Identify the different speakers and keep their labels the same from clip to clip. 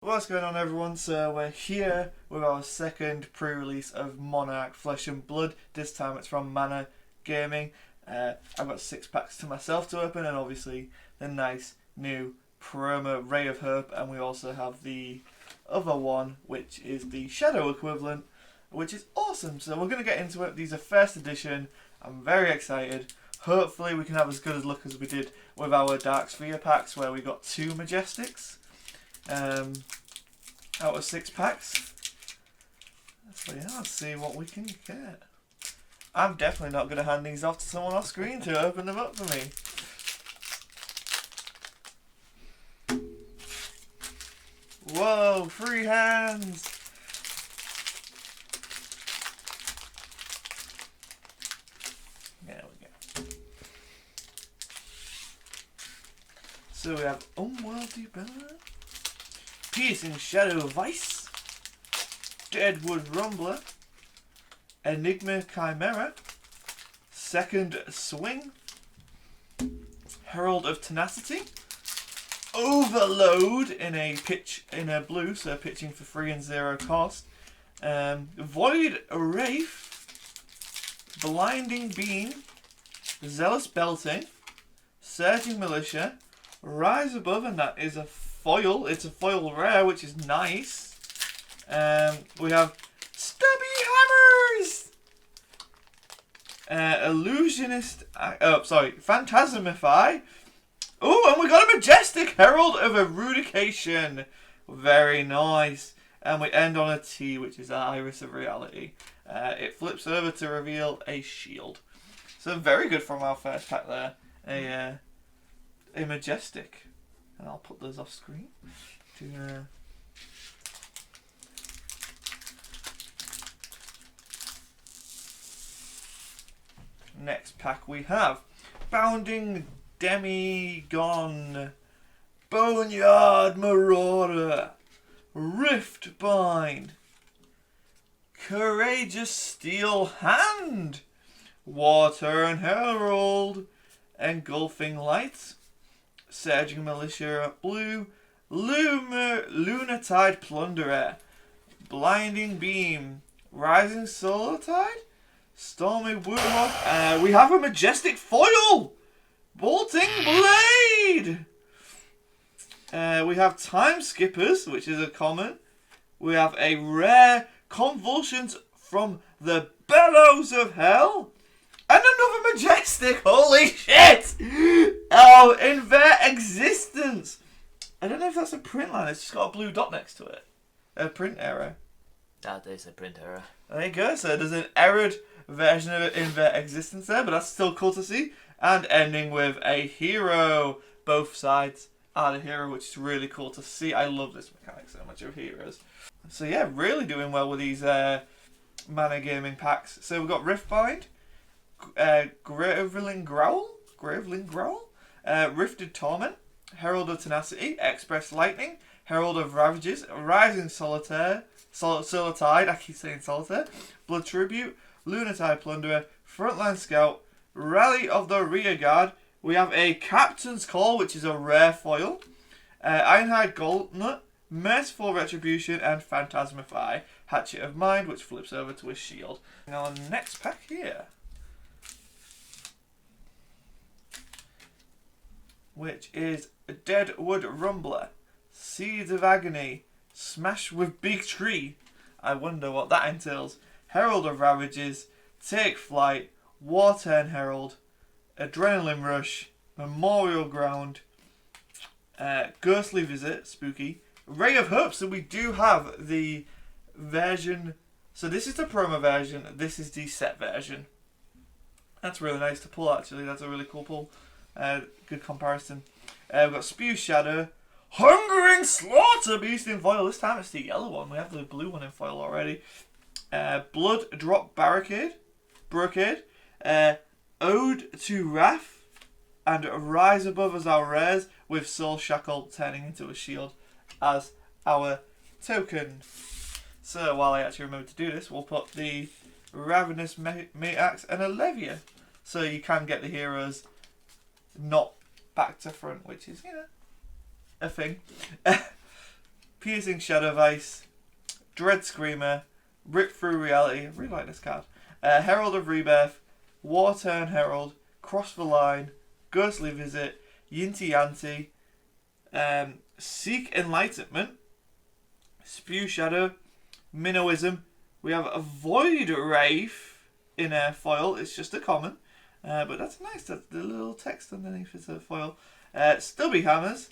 Speaker 1: What's going on, everyone? So we're here with our second pre-release of Monarch Flesh and Blood. This time it's from Mana Gaming. I've got 6 packs to myself to open, and obviously the nice new promo Ray of Hope, and we also have the other one, which is the Shadow equivalent, which is awesome. So we're going to get into it. These are first edition. I'm very excited. Hopefully we can have as good a luck as we did with our Dark Sphere packs, where we got 2 Majestics. Out of 6 packs. So yeah, let's see what we can get. I'm definitely not going to hand these off to someone off screen to open them up for me. Whoa, free hands! There we go. So we have Unworldly Banner, Piercing Shadow Vice, Deadwood Rumbler, Enigma Chimera, Second Swing, Herald of Tenacity, Overload in a blue, so pitching for 3 and 0 cost, Void Wraith, Blinding Beam, Zealous Belting, Surging Militia, Rise Above, and that is a foil. It's a foil rare, which is nice. We have Stubby Hammers, Illusionist. Phantasmify. Oh, and we got a Majestic Herald of Erudication. Very nice. And we end on a T, which is our Iris of Reality. It flips over to reveal a shield. So very good from our first pack there. A Majestic. And I'll put those off screen to next pack we have Bounding Demigon, Boneyard Marauder, Riftbind, Courageous Steel Hand, Water Herald, Engulfing Light, Surging Militia Blue, Lunatide Plunderer, Blinding Beam, Rising Solar Tide, Stormy Woodhawk. We have a Majestic Foil! Bolting Blade! We have Time Skippers, which is a common. We have a rare Convulsions from the Bellows of Hell. And another Majestic! Holy shit! Oh, Invert Existence! I don't know if that's a print line, it's just got a blue dot next to it. A print error.
Speaker 2: That is a print error.
Speaker 1: There you go, so there's an errored version of Invert Existence there, but that's still cool to see. And ending with a hero. Both sides are the hero, which is really cool to see. I love this mechanic so much of heroes. So yeah, really doing well with these Mana Gaming packs. So we've got Riftbind, Graveling Growl, Rifted Torment, Herald of Tenacity, Express Lightning, Herald of Ravages, Rising Solitaire, Solitide, I keep saying Solitaire, Blood Tribute, Lunatide Plunderer, Frontline Scout, Rally of the Rearguard. We have a Captain's Call, which is a rare foil, Ironhide Gauntlet, Merciful Retribution, and Phantasmify, Hatchet of Mind, which flips over to a shield. Now on the next pack here, which is Deadwood Rumbler, Seeds of Agony, Smash with Big Tree. I wonder what that entails. Herald of Ravages, Take Flight, Warturn Herald, Adrenaline Rush, Memorial Ground, Ghostly Visit, spooky, Ray of Hope. So we do have the version. So this is the promo version, this is the set version. That's really nice to pull, actually. That's a really cool pull. Good comparison. We've got Spew Shadow, Hungering Slaughter Beast in foil. This time it's the yellow one. We have the blue one in foil already. Blood Drop Brocade, Ode to Wrath, and Rise Above as our rares, with Soul Shackle turning into a shield as our token. So while I actually remember to do this, we'll put the Ravenous Mate Axe and a Levia. So you can get the heroes not back to front, which is, you know, a thing. Piercing Shadow Vice, Dread Screamer, Rip Through Reality, I really like this card, Herald of Rebirth, War Turn Herald, Cross the Line, Ghostly Visit, Yinty Yanti, Seek Enlightenment, Spew Shadow, Minnowism. We have a Void Wraith in a foil. It's just a common, but that's nice. That's the little text underneath is a foil. Stubby Hammers,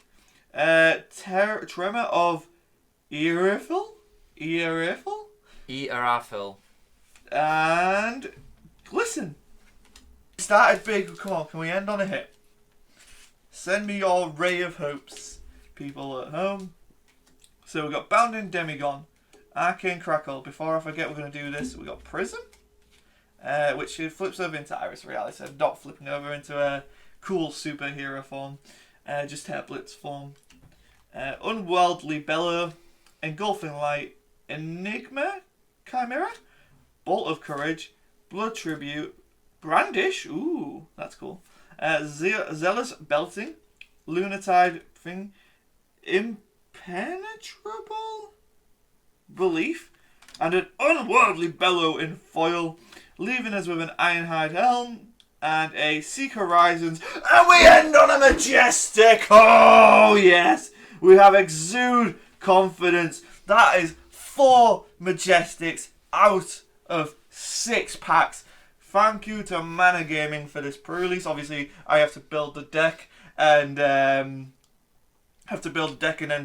Speaker 1: Tremor of Earifil, and Glisten. Started big. Come on, can we end on a hit? Send me your ray of hopes, people at home. So we've got Bounding Demigon, Arcane Crackle. Before I forget, we're going to do this. We've got Prism, which flips over into Iris Reality, so not flipping over into a cool superhero form, just Hair Blitz form. Unworldly Bellow, Engulfing Light, Enigma Chimera, Bolt of Courage, Blood Tribute, Brandish, ooh, that's cool. Zealous Belting, Lunatide Thing, Impenetrable Belief, and an Unworldly Bellow in foil, leaving us with an Ironhide Helm and a Seek Horizons, and we end on a Majestic! Oh yes! We have Exude Confidence. That is 4 Majestics out of 6 packs. Thank you to Mana Gaming for this pre-release. Obviously, I have to build the deck and then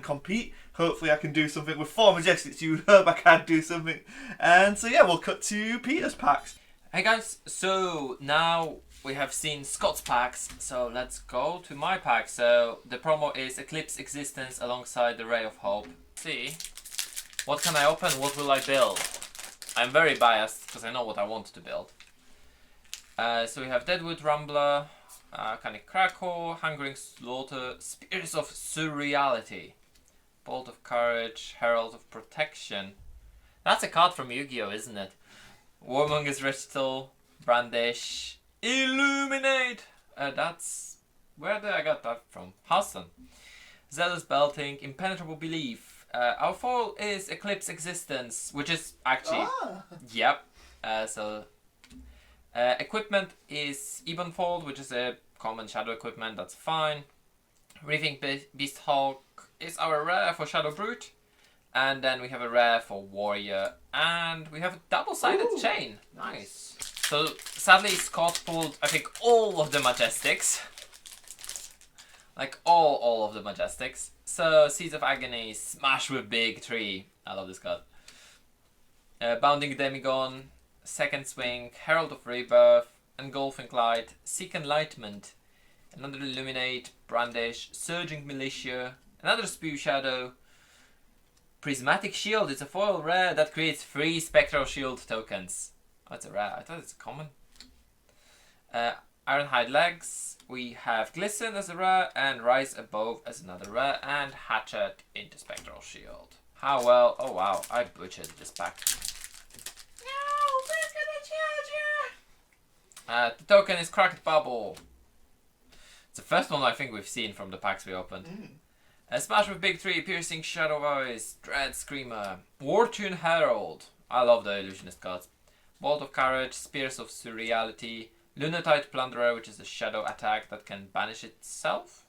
Speaker 1: compete. Hopefully, I can do something with 4 Majestics. You hope I can do something. And so, yeah, we'll cut to Peter's packs.
Speaker 2: Hey guys, so now we have seen Scott's packs, so let's go to my pack. So the promo is Eclipse Existence alongside the Ray of Hope. See, what can I open? What will I build? I'm very biased because I know what I want to build. So we have Deadwood Rumbler, Canic Crackle, Hungering Slaughter, Spears of Surreality, Bolt of Courage, Herald of Protection. That's a card from Yu-Gi-Oh, isn't it? Warmonger's Ritual, Brandish, Illuminate. That's where did I got that from? Hassan. Zealous Belting, Impenetrable Belief. Our foil is Eclipse Existence, which is actually yep. Equipment is Ebonfold, which is a common shadow equipment, that's fine. Raving Beast Hulk is our rare for Shadow Brute. And then we have a rare for Warrior. And we have a double-sided chain. Nice. So sadly Scott pulled, I think, all of the Majestics. Like all of the Majestics. So Seeds of Agony, Smash with Big Tree. I love this card. Bounding Demigon, Second Swing, Herald of Rebirth, Engulfing Light, Seek Enlightenment, another Illuminate, Brandish, Surging Militia, another Spew Shadow, Prismatic Shield. It's a foil rare that creates 3 Spectral Shield tokens. Oh, it's a rare. I thought it's a common. Ironhide Legs. We have Glisten as a rare and Rise Above as another rare and Hatchet into Spectral Shield. How well? Oh wow, I butchered this pack. The token is Cracked Bubble. It's the first one I think we've seen from the packs we opened. Smash with Big Tree, Piercing Shadow Voice, Dread Screamer, Wartune Herald. I love the Illusionist cards. Bolt of Courage, Spears of Surreality, Lunatide Plunderer, which is a shadow attack that can banish itself.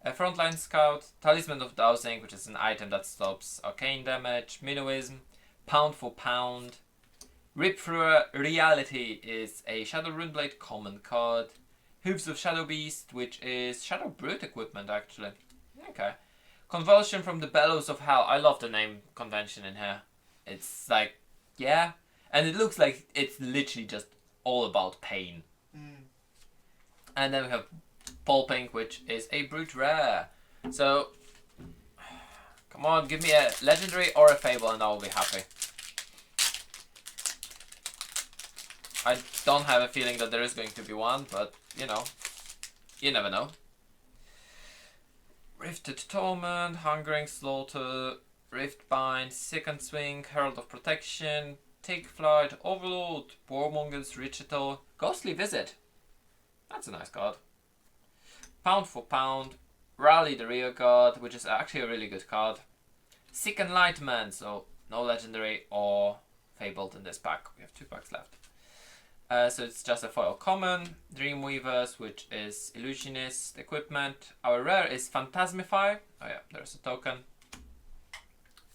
Speaker 2: A Frontline Scout, Talisman of Dowsing, which is an item that stops arcane damage, Minnowism, Pound for Pound. Rip Through Reality is a Shadow Runeblade common card. Hooves of Shadow Beast, which is Shadow Brute equipment actually. Okay. Convulsion from the Bellows of Hell. I love the name convention in here. It's like, yeah. And it looks like it's literally just all about pain. And then we have Pulping, which is a Brute Rare. So, come on, give me a Legendary or a Fable and I'll be happy. I don't have a feeling that there is going to be one, but, you know, you never know. Rifted Torment, Hungering Slaughter, Riftbind, Second Swing, Herald of Protection, Take Flight, Overlord, Warmonger's Ritual, Ghostly Visit. That's a nice card. Pound for Pound, Rally the Rear Guard, which is actually a really good card. Sick Enlightenment, so no legendary or fabled in this pack. We have 2 packs left. So it's just a foil common. Dreamweavers, which is Illusionist equipment. Our rare is Phantasmify. Oh yeah, there's a token.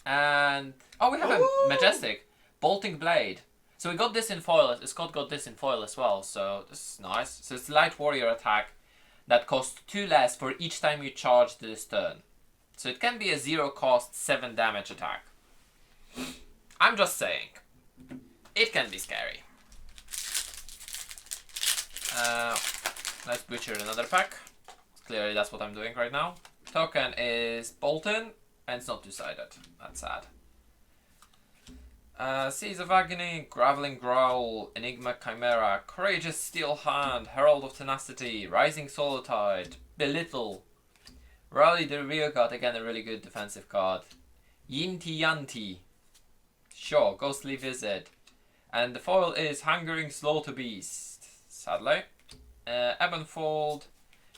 Speaker 2: And oh, we have a Majestic Bolting Blade. So we got this in foil. Scott got this in foil as well. So this is nice. So it's Light Warrior attack that costs 2 less for each time you charge this turn. So it can be a 0 cost 7 damage attack. I'm just saying, it can be scary. Let's butcher another pack. Clearly that's what I'm doing right now. Token is Bolton, and it's not two-sided. That's sad. Seas of Agony, Graveling Growl, Enigma Chimera, Courageous Steel Hand, Herald of Tenacity, Rising Solar Tide, Belittle, Rally the Rear Guard, again a really good defensive card, Yinti Yanti, sure, Ghostly Visit, and the foil is Hungering Slaughter Beast, sadly. Ebonfold,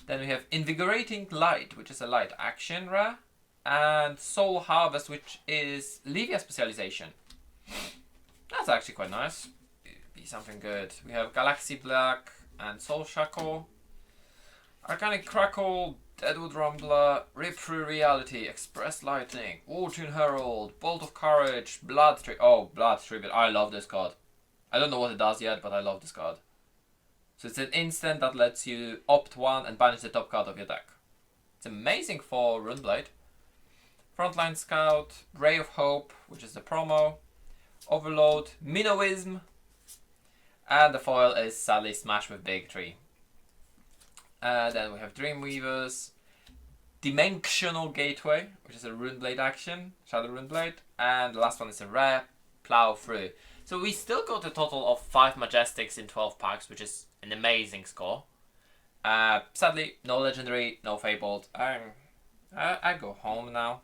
Speaker 2: then we have Invigorating Light, which is a light action rare, and Soul Harvest, which is Livia specialization. That's actually quite nice. Be something good. We have Galaxy Black and Soul Shackle, Arcanic Crackle, Deadwood Rumbler, Rip Through Reality, Express Lightning, Wartune Herald, Bolt of Courage, Blood Tribute. Oh, Blood Tribute. I love this card. I don't know what it does yet, but I love this card. So it's an instant that lets you opt one and banish the top card of your deck. It's amazing for Runeblade. Frontline Scout, Ray of Hope, which is the promo, Overload, Minnowism, and the foil is sadly Smash with Big Tree. Then we have Dreamweavers, Dimensional Gateway, which is a Runeblade action, Shadow Runeblade, and the last one is a rare, Plow Through. So we still got a total of 5 Majestics in 12 packs, which is an amazing score. Sadly, no legendary, no fabled. I go home now.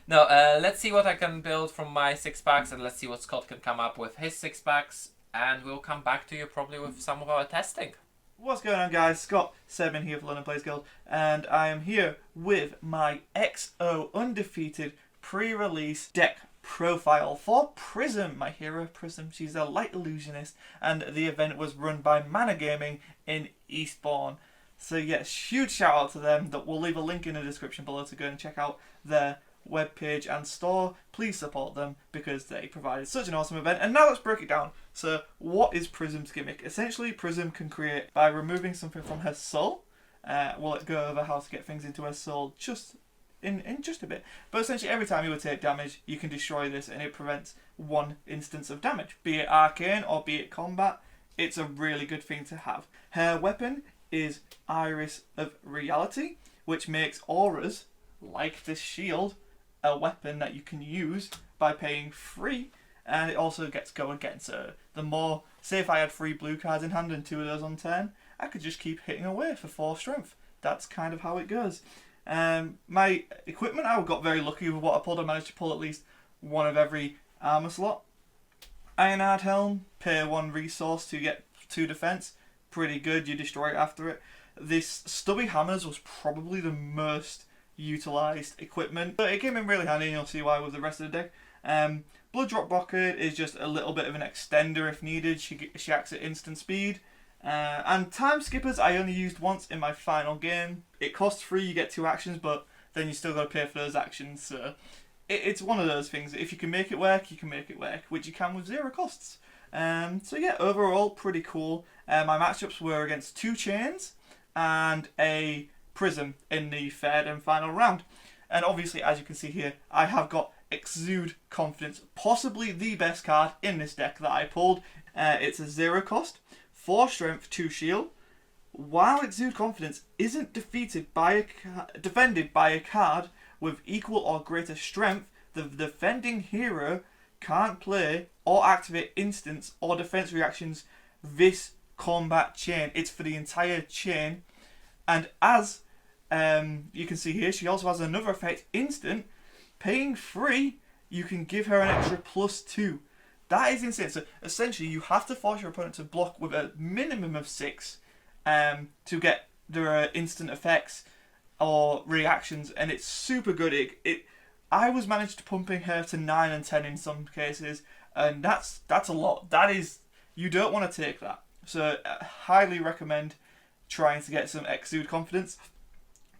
Speaker 2: No, let's see what I can build from my 6 packs, and let's see what Scott can come up with his 6 packs, and we'll come back to you probably with some of our testing.
Speaker 1: What's going on, guys? Scott Seven here for London Plays Guild, and I am here with my XO undefeated pre-release deck profile for Prism, my hero Prism. She's a light illusionist, and the event was run by Mana Gaming in Eastbourne. So yes, huge shout out to them. That we'll leave a link in the description below to go and check out their webpage and store. Please support them because they provided such an awesome event. And now let's break it down. So what is Prism's gimmick? Essentially, Prism can create by removing something from her soul. We'll go over how to get things into her soul just in just a bit. But essentially, every time you would take damage, you can destroy this, and it prevents 1 instance of damage, be it arcane or be it combat. It's a really good thing to have. Her weapon is Iris of Reality, which makes auras like this shield a weapon that you can use by paying 3, and it also gets go again. So the more, say if I had 3 blue cards in hand and 2 of those on turn, I could just keep hitting away for 4 strength. That's kind of how it goes. My equipment, I got very lucky with what I pulled. I managed to pull at least 1 of every armor slot. Ironhard Helm, pay 1 resource to get 2 defense. Pretty good, you destroy it after it. This Stubby Hammers was probably the most utilised equipment, but it came in really handy, and you'll see why with the rest of the deck. Blood Drop Rocket is just a little bit of an extender if needed. She acts at instant speed. And Time Skippers I only used once in my final game. It costs 3, you get 2 actions, but then you still got to pay for those actions. So it's one of those things. If you can make it work, you can make it work, which you can with 0 costs. So yeah, overall pretty cool. My matchups were against 2 Chains and a Prism in the 3rd and final round. And obviously, as you can see here, I have got Exude Confidence, possibly the best card in this deck that I pulled. It's a 0 cost, 4 strength, 2 shield. While Exude Confidence isn't defended by a card with equal or greater strength, the defending hero can't play or activate instants or defense reactions this combat chain. It's for the entire chain. And as you can see here, she also has another effect, instant. Paying 3, you can give her an extra +2. That is insane. So essentially, you have to force your opponent to block with a minimum of 6 to get their instant effects or reactions, and it's super good. I was managed to pumping her to 9 and 10 in some cases, and that's a lot. That is, you don't want to take that. So highly recommend trying to get some exude confidence.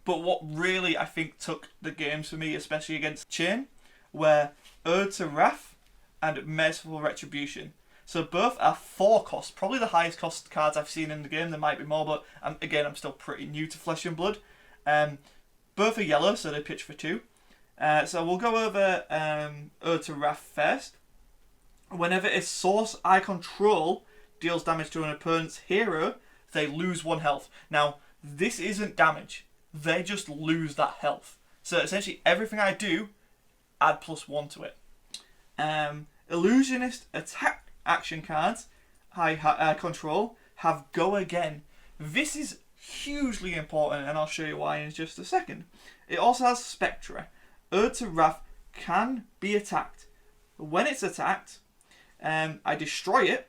Speaker 1: But what really I think took the games for me, especially against Chain, were Ode to Wrath and Merciful Retribution. So both are 4 cost, probably the highest cost cards I've seen in the game. There might be more, but I'm still pretty new to Flesh and Blood. Both are yellow, so they pitch for 2. So we'll go over Ode to Wrath first. Whenever a source I control deals damage to an opponent's hero, they lose 1 health. Now, this isn't damage. They just lose that health. So essentially everything I do, add +1 to it. Illusionist attack action cards I control have Go Again. This is hugely important, and I'll show you why in just a second. It also has Spectra. Ode to Wrath can be attacked. When it's attacked, I destroy it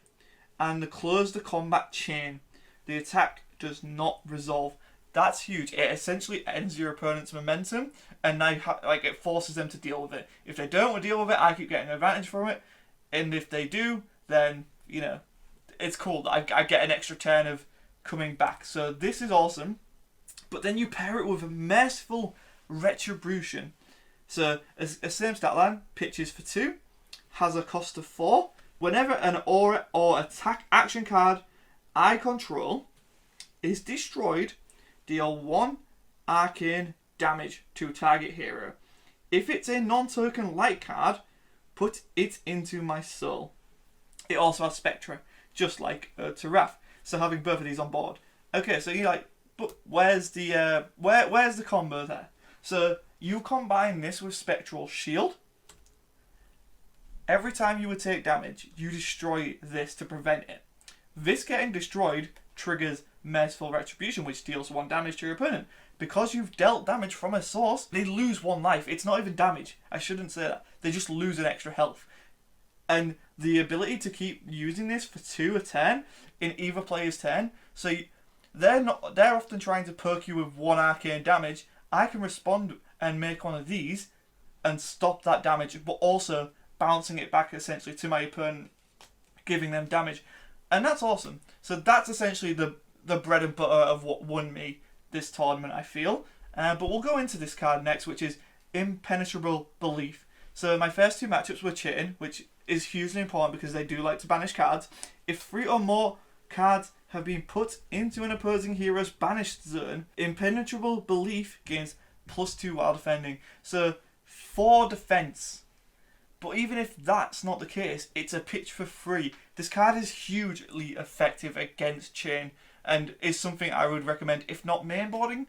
Speaker 1: and close the combat chain. The attack does not resolve. That's huge. It essentially ends your opponent's momentum, and now it forces them to deal with it. If they don't deal with it, I keep getting an advantage from it, and if they do, then it's cool. I get an extra turn of coming back. So this is awesome. But then you pair it with a Merciful Retribution. So a same stat line, pitches for 2, has a cost of 4. Whenever an aura or attack action card I control is destroyed, deal 1 arcane damage to target hero. If it's a non-token light card, put it into my soul. It also has Spectra, just like to Wrath. So having both of these on board. Okay, so you're like, but where's the where's the combo there? So you combine this with Spectral Shield. Every time you would take damage, you destroy this to prevent it. This getting destroyed triggers Merciful Retribution, which deals 1 damage to your opponent. Because you've dealt damage from a source, they lose 1 life. It's not even damage. I shouldn't say that. They just lose an extra health. And the ability to keep using this for 2 a turn in either player's turn. So they're often trying to poke you with 1 arcane damage. I can respond and make one of these and stop that damage, but also bouncing it back essentially to my opponent, giving them damage. And that's awesome. So that's essentially the bread and butter of what won me this tournament, I feel. But we'll go into this card next, which is Impenetrable Belief. So my first 2 matchups were Chain, which is hugely important because they do like to banish cards. If 3 or more cards have been put into an opposing hero's banished zone, Impenetrable Belief gains +2 while defending. So 4 defense. But even if that's not the case, it's a pitch for 3. This card is hugely effective against Chain and is something I would recommend, if not mainboarding,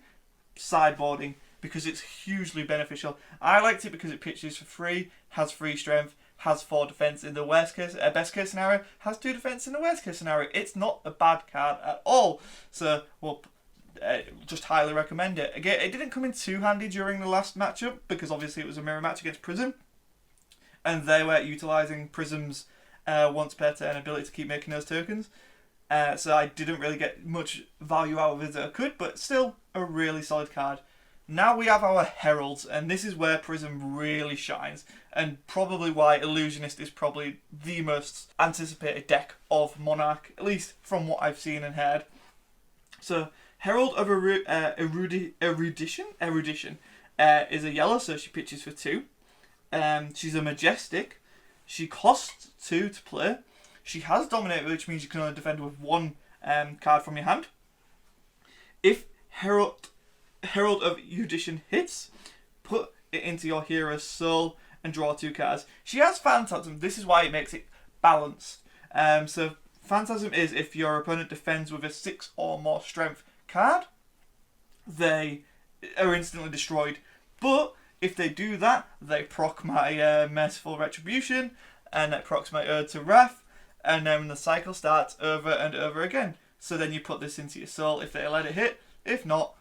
Speaker 1: sideboarding, because it's hugely beneficial. I liked it because it pitches for 3, has 3 strength, has 4 defense in the best case scenario, has 2 defense in the worst case scenario. It's not a bad card at all. So, just highly recommend it. Again, it didn't come in too handy during the last matchup because obviously it was a mirror match against Prism, and they were utilising Prism's once per turn ability to keep making those tokens. So I didn't really get much value out of it that I could, but still a really solid card. Now we have our Heralds, and this is where Prism really shines, and probably why Illusionist is probably the most anticipated deck of Monarch, at least from what I've seen and heard. So Herald of Erudition is a yellow, so she pitches for 2. She's a Majestic. She costs 2 to play. She has Dominate, which means you can only defend with 1 card from your hand. If Herald of Erudition hits, put it into your hero's soul and draw 2 cards. She has Phantasm. This is why it makes it balanced. So Phantasm is if your opponent defends with a 6 or more strength card, they are instantly destroyed. But if they do that, they proc my Merciful Retribution, and it procs my Ode to Wrath, and then the cycle starts over and over again. So then you put this into your soul if they let it hit. If not,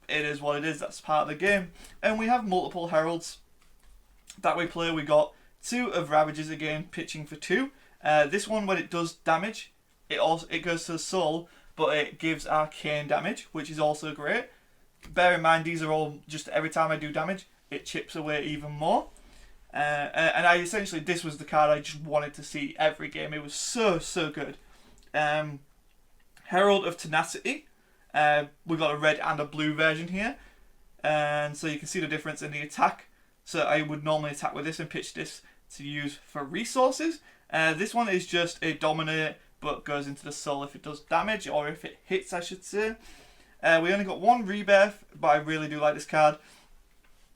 Speaker 1: it is what it is. That's part of the game. And we have multiple Heralds that we play. We got 2 of Ravages again, pitching for 2. This one, when it does damage, it goes to the soul, but it gives arcane damage, which is also great. Bear in mind, these are all just every time I do damage, it chips away even more. And I essentially, this was the card I just wanted to see every game. It was so good. Herald of Tenacity. We've got a red and a blue version here, and so you can see the difference in the attack. So I would normally attack with this and pitch this to use for resources. This one is just a dominate, but goes into the soul if it does damage, or if it hits, I should say. We only got one rebirth, but I really do like this card.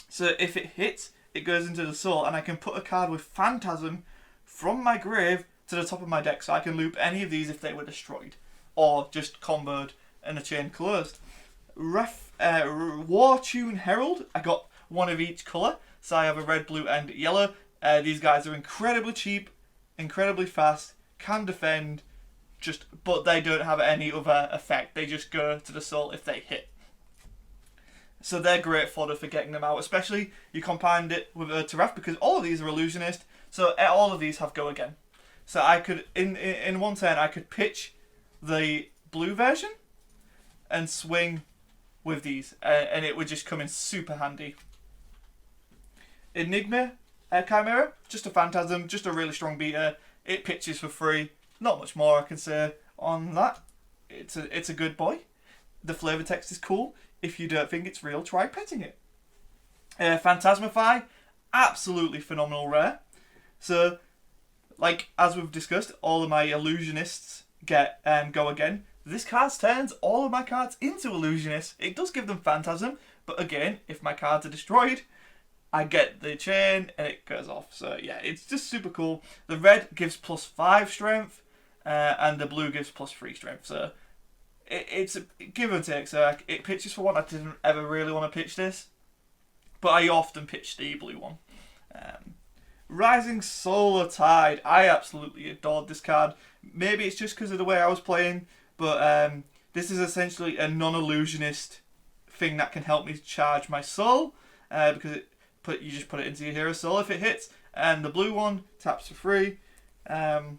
Speaker 1: So if it hits, it goes into the soul, and I can put a card with Phantasm from my grave to the top of my deck, so I can loop any of these if they were destroyed, or just comboed and the chain closed. War Tune Herald, I got one of each colour, so I have a red, blue and yellow. These guys are incredibly cheap, incredibly fast, can defend, but they don't have any other effect. They just go to the soul if they hit. So they're great fodder for getting them out, especially you combined it with Teref, because all of these are illusionist, so all of these have go again. So I could, in one turn, I could pitch the blue version and swing with these, and it would just come in super handy. Enigma Chimera, just a Phantasm, just a really strong beater. It pitches for free. Not much more I can say on that. It's a good boy. The flavor text is cool. If you don't think it's real, try petting it. Phantasmify, absolutely phenomenal rare. So, like as we've discussed, all of my illusionists get go again. This card turns all of my cards into illusionists. It does give them Phantasm, but again, if my cards are destroyed, I get the chain and it goes off. So yeah, it's just super cool. The red gives +5 strength, and the blue gives +3 strength. So it's a give and take. So it pitches for one. I didn't ever really want to pitch this, but I often pitch the blue one. Rising Solar Tide. I absolutely adored this card. Maybe it's just because of the way I was playing, but this is essentially a non-illusionist thing that can help me charge my soul, because you just put it into your hero soul if it hits, and the blue one taps for free. The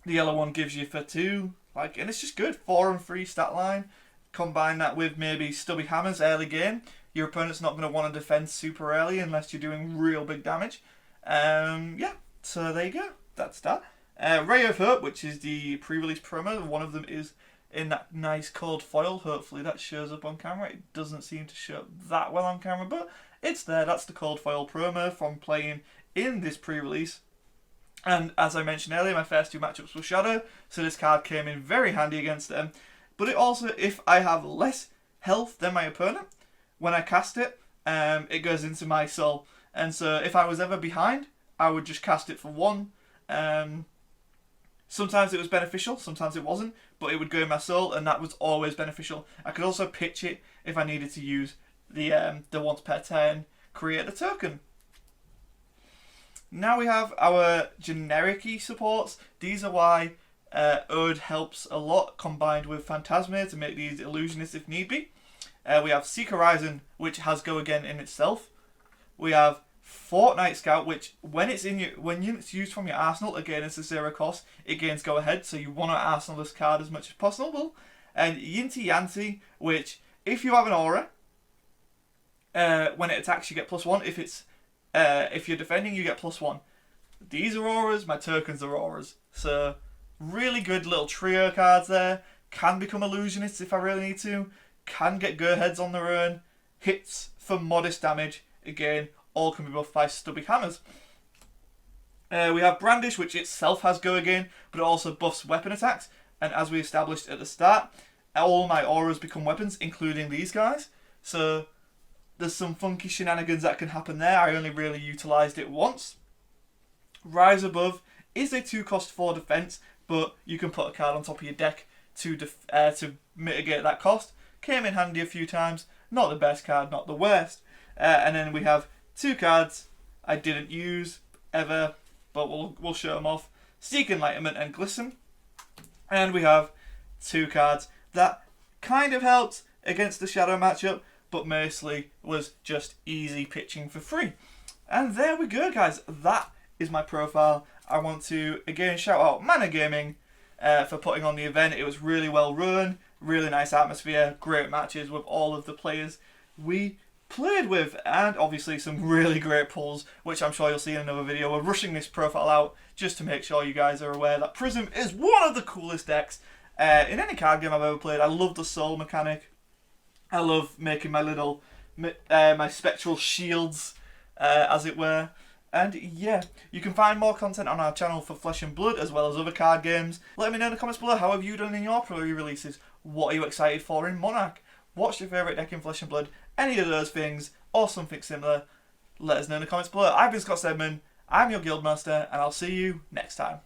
Speaker 1: yellow one gives you for 2, and it's just good. 4 and 3 stat line. Combine that with maybe Stubby Hammers early game. Your opponent's not going to want to defend super early unless you're doing real big damage. Yeah, so there you go. That's that. Ray of Hope, which is the pre-release promo. One of them is in that nice cold foil. Hopefully that shows up on camera. It doesn't seem to show up that well on camera, but it's there. That's the cold foil promo from playing in this pre-release. And as I mentioned earlier, my first 2 matchups were Shadow, so this card came in very handy against them. But it also, if I have less health than my opponent, when I cast it, it goes into my soul. And so if I was ever behind, I would just cast it for 1. Sometimes it was beneficial, sometimes it wasn't, but it would go in my soul, and that was always beneficial. I could also pitch it if I needed to use the once per turn create a token. Now we have our generic-y supports. These are why Ode helps a lot, combined with Phantasmia to make these illusionists if need be. We have Seek Horizon, which has go again in itself. We have Fortnite Scout, which when it's used from your arsenal, again it's a 0 cost, it gains go ahead, so you want to arsenal this card as much as possible. And Yinty Yanti, which if you have an aura, when it attacks you get +1. If you're defending, you get +1. These are auras, my tokens are auras. So really good little trio cards there. Can become illusionists if I really need to. Can get go aheads on their own. Hits for modest damage. Again, all can be buffed by Stubby Hammers. We have Brandish, which itself has go again, but it also buffs weapon attacks. And as we established at the start, all my auras become weapons, including these guys. So there's some funky shenanigans that can happen there. I only really utilised it once. Rise Above is a 2-cost 4 defense, but you can put a card on top of your deck to mitigate that cost. Came in handy a few times. Not the best card, not the worst. And then we have 2 cards I didn't use ever, but we'll show them off. Seek Enlightenment and Glisten. And we have 2 cards that kind of helped against the Shadow matchup, but mostly was just easy pitching for free. And there we go, guys. That is my profile. I want to again shout out Mana Gaming for putting on the event. It was really well run, really nice atmosphere, great matches with all of the players we played with, and obviously some really great pulls, which I'm sure you'll see in another video. We're rushing this profile out just to make sure you guys are aware that Prism is one of the coolest decks in any card game I've ever played. I love the soul mechanic. I love making my little my spectral shields, as it were. And yeah, you can find more content on our channel for Flesh and Blood as well as other card games. Let me know in the comments below, how have you done in your pre-releases? What are you excited for in Monarch? What's your favourite deck in Flesh and Blood? Any of those things, or something similar, let us know in the comments below. I've been Scott Stedman, I'm your Guildmaster, and I'll see you next time.